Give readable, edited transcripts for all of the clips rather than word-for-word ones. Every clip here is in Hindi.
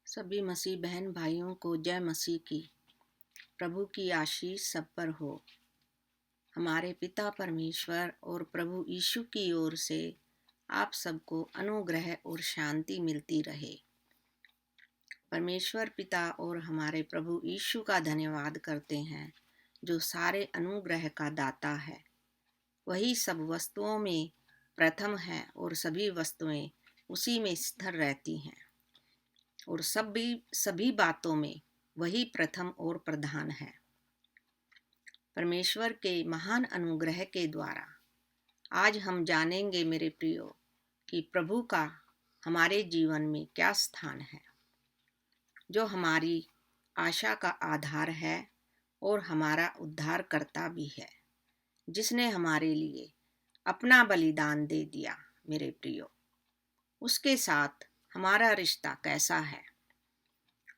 सभी मसीह बहन भाइयों को जय मसीह की। प्रभु की आशीष सब पर हो। हमारे पिता परमेश्वर और प्रभु यीशु की ओर से आप सबको अनुग्रह और शांति मिलती रहे। परमेश्वर पिता और हमारे प्रभु यीशु का धन्यवाद करते हैं, जो सारे अनुग्रह का दाता है। वही सब वस्तुओं में प्रथम है और सभी वस्तुएं उसी में स्थिर रहती हैं, और सभी बातों में वही प्रथम और प्रधान है। परमेश्वर के महान अनुग्रह के द्वारा आज हम जानेंगे मेरे प्रियो कि प्रभु का हमारे जीवन में क्या स्थान है, जो हमारी आशा का आधार है और हमारा उद्धारकर्ता भी है, जिसने हमारे लिए अपना बलिदान दे दिया। मेरे प्रियो, उसके साथ हमारा रिश्ता कैसा है,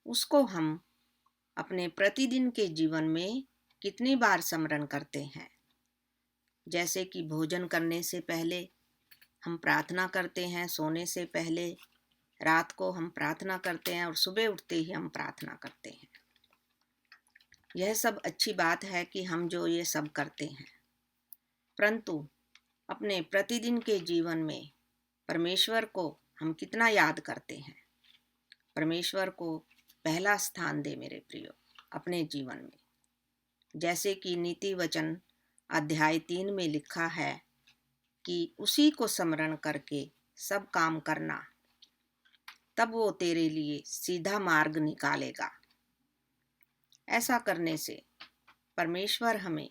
उसको हम अपने प्रतिदिन के जीवन में कितनी बार स्मरण करते हैं। जैसे कि भोजन करने से पहले हम प्रार्थना करते हैं, सोने से पहले, रात को हम प्रार्थना करते हैं और सुबह उठते ही हम प्रार्थना करते हैं। यह सब अच्छी बात है कि हम जो ये सब करते हैं, परंतु अपने प्रतिदिन के जीवन में परमेश्वर को हम कितना याद करते हैं। परमेश्वर को पहला स्थान दे मेरे प्रियो अपने जीवन में। जैसे कि नीति वचन अध्याय 3 में लिखा है कि उसी को स्मरण करके सब काम करना, तब वो तेरे लिए सीधा मार्ग निकालेगा। ऐसा करने से परमेश्वर हमें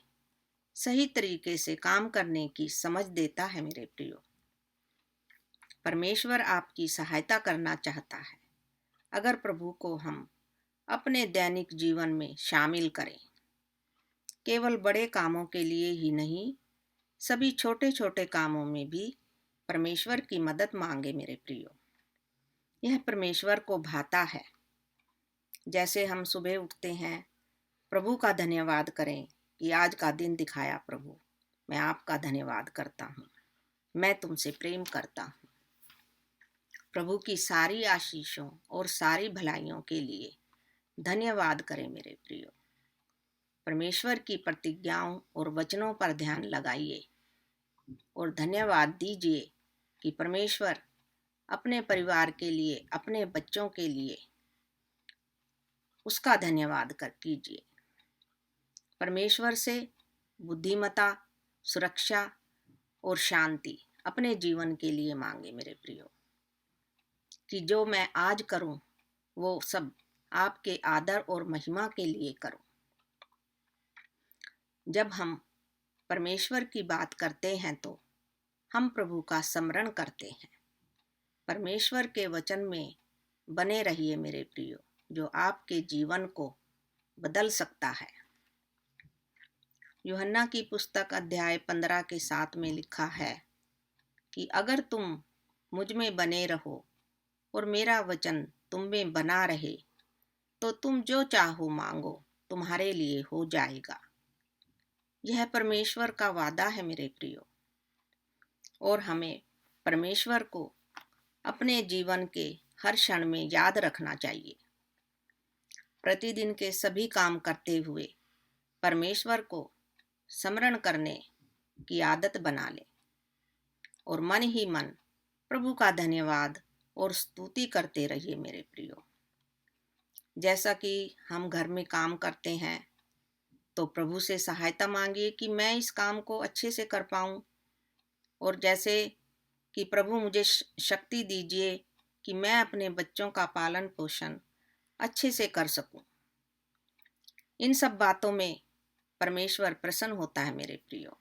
सही तरीके से काम करने की समझ देता है। मेरे प्रियो, परमेश्वर आपकी सहायता करना चाहता है। अगर प्रभु को हम अपने दैनिक जीवन में शामिल करें, केवल बड़े कामों के लिए ही नहीं, सभी छोटे छोटे कामों में भी परमेश्वर की मदद मांगे। मेरे प्रियो, यह परमेश्वर को भाता है। जैसे हम सुबह उठते हैं, प्रभु का धन्यवाद करें कि आज का दिन दिखाया प्रभु, मैं आपका धन्यवाद करता हूँ, मैं तुमसे प्रेम करता हूँ। प्रभु की सारी आशीषों और सारी भलाइयों के लिए धन्यवाद करें। मेरे प्रियो, परमेश्वर की प्रतिज्ञाओं और वचनों पर ध्यान लगाइए और धन्यवाद दीजिए कि परमेश्वर अपने परिवार के लिए, अपने बच्चों के लिए उसका धन्यवाद कीजिए। परमेश्वर से बुद्धिमता, सुरक्षा और शांति अपने जीवन के लिए मांगे। मेरे प्रियो, कि जो मैं आज करूं वो सब आपके आदर और महिमा के लिए करूं। जब हम परमेश्वर की बात करते हैं तो हम प्रभु का स्मरण करते हैं। परमेश्वर के वचन में बने रहिए मेरे प्रियो, जो आपके जीवन को बदल सकता है। यूहन्ना की पुस्तक अध्याय 15 के 7 में लिखा है कि अगर तुम मुझ में बने रहो और मेरा वचन तुम में बना रहे, तो तुम जो चाहो मांगो, तुम्हारे लिए हो जाएगा। यह परमेश्वर का वादा है मेरे प्रियो, और हमें परमेश्वर को अपने जीवन के हर क्षण में याद रखना चाहिए। प्रतिदिन के सभी काम करते हुए परमेश्वर को स्मरण करने की आदत बना ले और मन ही मन प्रभु का धन्यवाद और स्तुति करते रहिए। मेरे प्रियो, जैसा कि हम घर में काम करते हैं तो प्रभु से सहायता मांगिए कि मैं इस काम को अच्छे से कर पाऊँ, और जैसे कि प्रभु मुझे शक्ति दीजिए कि मैं अपने बच्चों का पालन पोषण अच्छे से कर सकूं। इन सब बातों में परमेश्वर प्रसन्न होता है। मेरे प्रियो,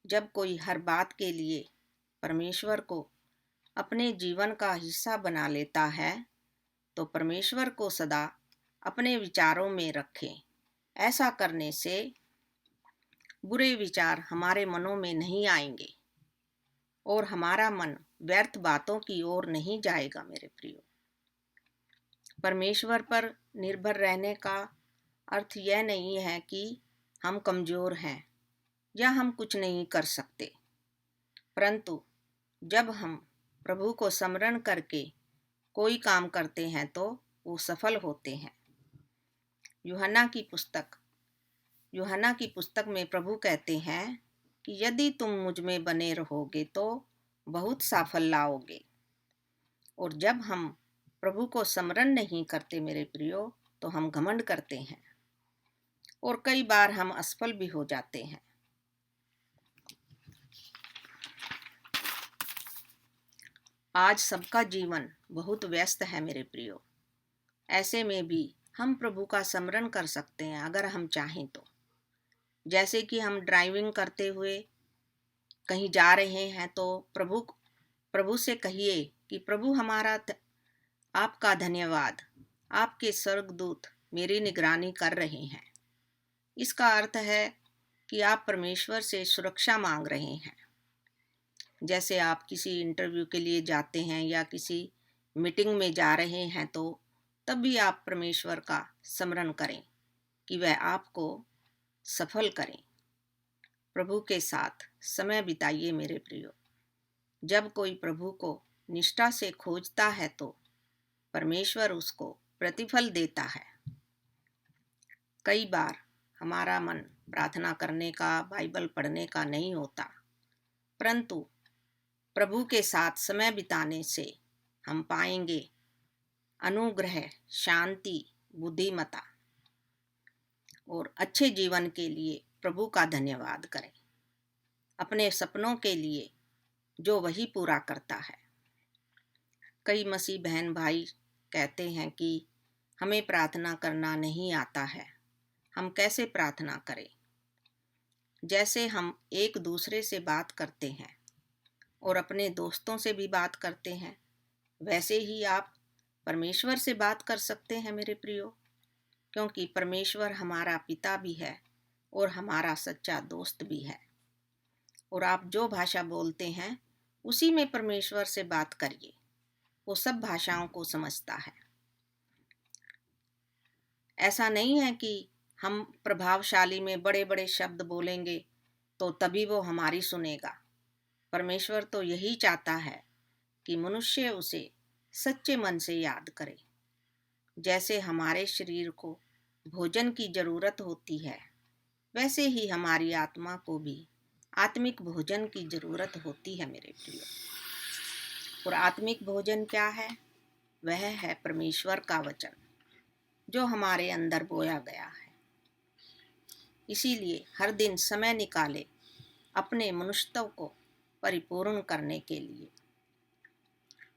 जब कोई हर बात के लिए परमेश्वर को अपने जीवन का हिस्सा बना लेता है, तो परमेश्वर को सदा अपने विचारों में रखें। ऐसा करने से बुरे विचार हमारे मनों में नहीं आएंगे और हमारा मन व्यर्थ बातों की ओर नहीं जाएगा। मेरे प्रियो, परमेश्वर पर निर्भर रहने का अर्थ यह नहीं है कि हम कमज़ोर हैं या हम कुछ नहीं कर सकते, परंतु जब हम प्रभु को स्मरण करके कोई काम करते हैं तो वो सफल होते हैं। यूहन्ना की पुस्तक में प्रभु कहते हैं कि यदि तुम मुझ में बने रहोगे तो बहुत सा फल लाओगे। और जब हम प्रभु को स्मरण नहीं करते मेरे प्रियो, तो हम घमंड करते हैं और कई बार हम असफल भी हो जाते हैं। आज सबका जीवन बहुत व्यस्त है मेरे प्रियो। ऐसे में भी हम प्रभु का स्मरण कर सकते हैं अगर हम चाहें तो। जैसे कि हम ड्राइविंग करते हुए कहीं जा रहे हैं तो प्रभु से कहिए कि प्रभु आपका धन्यवाद, आपके स्वर्गदूत मेरी निगरानी कर रहे हैं। इसका अर्थ है कि आप परमेश्वर से सुरक्षा मांग रहे हैं। जैसे आप किसी इंटरव्यू के लिए जाते हैं या किसी मीटिंग में जा रहे हैं तो तब भी आप परमेश्वर का स्मरण करें कि वह आपको सफल करें। प्रभु के साथ समय बिताइए मेरे प्रियो। जब कोई प्रभु को निष्ठा से खोजता है तो परमेश्वर उसको प्रतिफल देता है। कई बार हमारा मन प्रार्थना करने का, बाइबल पढ़ने का नहीं होता, परंतु प्रभु के साथ समय बिताने से हम पाएंगे अनुग्रह, शांति, बुद्धिमता और अच्छे जीवन के लिए प्रभु का धन्यवाद करें। अपने सपनों के लिए जो वही पूरा करता है। कई मसीह बहन भाई कहते हैं कि हमें प्रार्थना करना नहीं आता है, हम कैसे प्रार्थना करें। जैसे हम एक दूसरे से बात करते हैं और अपने दोस्तों से भी बात करते हैं, वैसे ही आप परमेश्वर से बात कर सकते हैं मेरे प्रियो, क्योंकि परमेश्वर हमारा पिता भी है और हमारा सच्चा दोस्त भी है। और आप जो भाषा बोलते हैं उसी में परमेश्वर से बात करिए, वो सब भाषाओं को समझता है। ऐसा नहीं है कि हम प्रभावशाली में बड़े बड़े शब्द बोलेंगे तो तभी वो हमारी सुनेगा। परमेश्वर तो यही चाहता है कि मनुष्य उसे सच्चे मन से याद करे। जैसे हमारे शरीर को भोजन की जरूरत होती है, वैसे ही हमारी आत्मा को भी आत्मिक भोजन की जरूरत होती है मेरे प्रियो। और आत्मिक भोजन क्या है? वह है परमेश्वर का वचन जो हमारे अंदर बोया गया है। इसीलिए हर दिन समय निकाले अपने मनुष्यत्व को परिपूर्ण करने के लिए।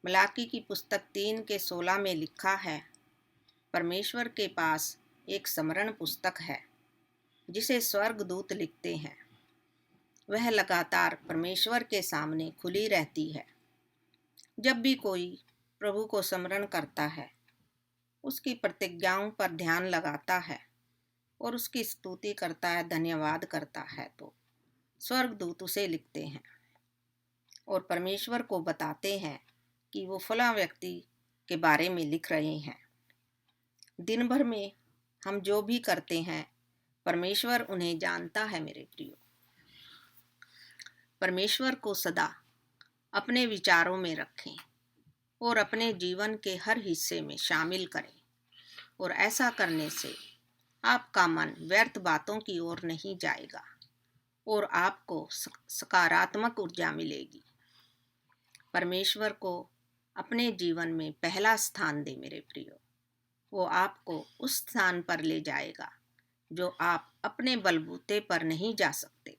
मलाकी की पुस्तक 3:16 में लिखा है, परमेश्वर के पास एक स्मरण पुस्तक है जिसे स्वर्गदूत लिखते हैं। वह लगातार परमेश्वर के सामने खुली रहती है। जब भी कोई प्रभु को स्मरण करता है, उसकी प्रतिज्ञाओं पर ध्यान लगाता है और उसकी स्तुति करता है, धन्यवाद करता है, तो स्वर्गदूत उसे लिखते हैं और परमेश्वर को बताते हैं कि वो फलां व्यक्ति के बारे में लिख रहे हैं। दिन भर में हम जो भी करते हैं परमेश्वर उन्हें जानता है मेरे प्रियो। परमेश्वर को सदा अपने विचारों में रखें और अपने जीवन के हर हिस्से में शामिल करें। और ऐसा करने से आपका मन व्यर्थ बातों की ओर नहीं जाएगा और आपको सकारात्मक ऊर्जा मिलेगी। परमेश्वर को अपने जीवन में पहला स्थान दे मेरे प्रियो। वो आपको उस स्थान पर ले जाएगा जो आप अपने बलबूते पर नहीं जा सकते,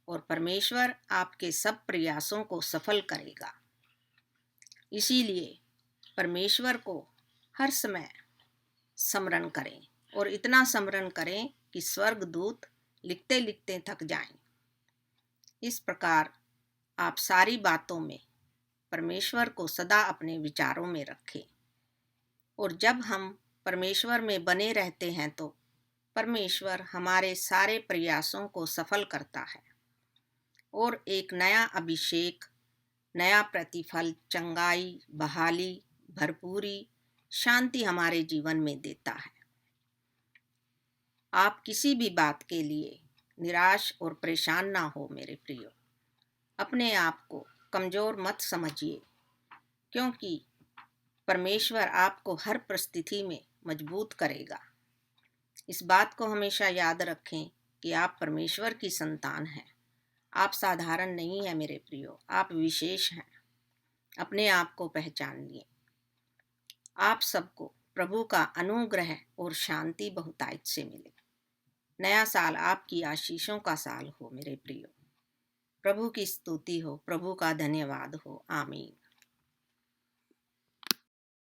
और परमेश्वर आपके सब प्रयासों को सफल करेगा। इसीलिए परमेश्वर को हर समय स्मरण करें और इतना स्मरण करें कि स्वर्गदूत लिखते लिखते थक जाएं। इस प्रकार आप सारी बातों में परमेश्वर को सदा अपने विचारों में रखें। और जब हम परमेश्वर में बने रहते हैं तो परमेश्वर हमारे सारे प्रयासों को सफल करता है और एक नया अभिषेक, नया प्रतिफल, चंगाई, बहाली, भरपूरी, शांति हमारे जीवन में देता है। आप किसी भी बात के लिए निराश और परेशान ना हो मेरे प्रियो। अपने आप को कमज़ोर मत समझिए, क्योंकि परमेश्वर आपको हर परिस्थिति में मजबूत करेगा। इस बात को हमेशा याद रखें कि आप परमेश्वर की संतान हैं। आप साधारण नहीं हैं मेरे प्रियो, आप विशेष हैं। अपने आप को पहचानिए। आप सबको प्रभु का अनुग्रह और शांति बहुतायत से मिले। नया साल आपकी आशीषों का साल हो मेरे प्रियो। प्रभु की स्तुति हो, प्रभु का धन्यवाद हो। आमीन।